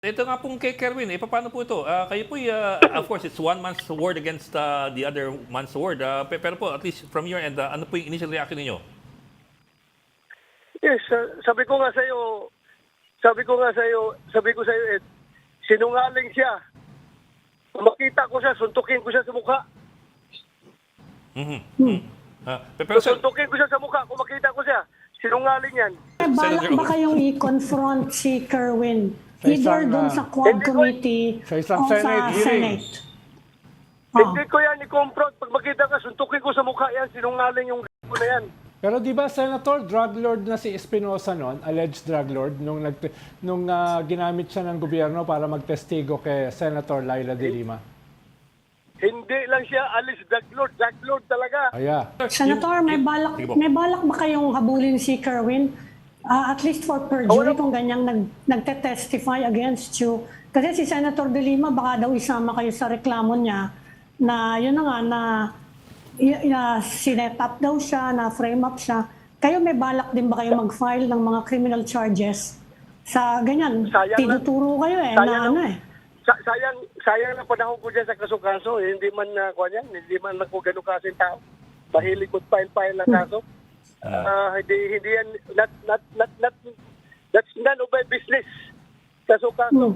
Ito nga pong kay Kerwin, paano po ito? Kayo po, of course, it's one man's word against the other man's word. Pero po, at least from your end, ano po yung initial reaction ninyo? Yes, sabi ko nga sa iyo, Ed, sinungaling siya. Kung makita ko siya, suntukin ko siya sa mukha. Pero sir, Suntukin ko siya sa mukha kung makita ko siya. Sinungaling yan. Balak ba kayong i-confront si Kerwin? Either doon sa Quad Committee sa isang o sa Senate hearing. Senate? Hindi ko yan i-confront. Pag makita ka, suntukin ko sa mukha yan. Sinungaling yung ko na yan. Pero di ba, Senator, drug lord na si Espinosa noon, alleged drug lord, nung ginamit siya ng gobyerno para magtestigo kay Senator Laila De Lima? Hindi lang siya alis drug lord talaga. Aya. Senator, may balak ba kayong habulin si Kerwin? At least for perjury kung ganyang nagte-testify against you. Kasi si Senator De Lima baka daw isama kayo sa reklamo niya na yun na nga na sinet up daw siya, na frame up siya. Kayo may balak din ba kayo mag-file ng mga criminal charges sa ganyan? Tinuturo kayo Sayang na panahon ko dyan sa kaso-kaso. Hindi man hindi man ako ganun kasing tao. Mahilig ko file ng kaso. Hindi yan, that's none of my business. Kaso-kaso.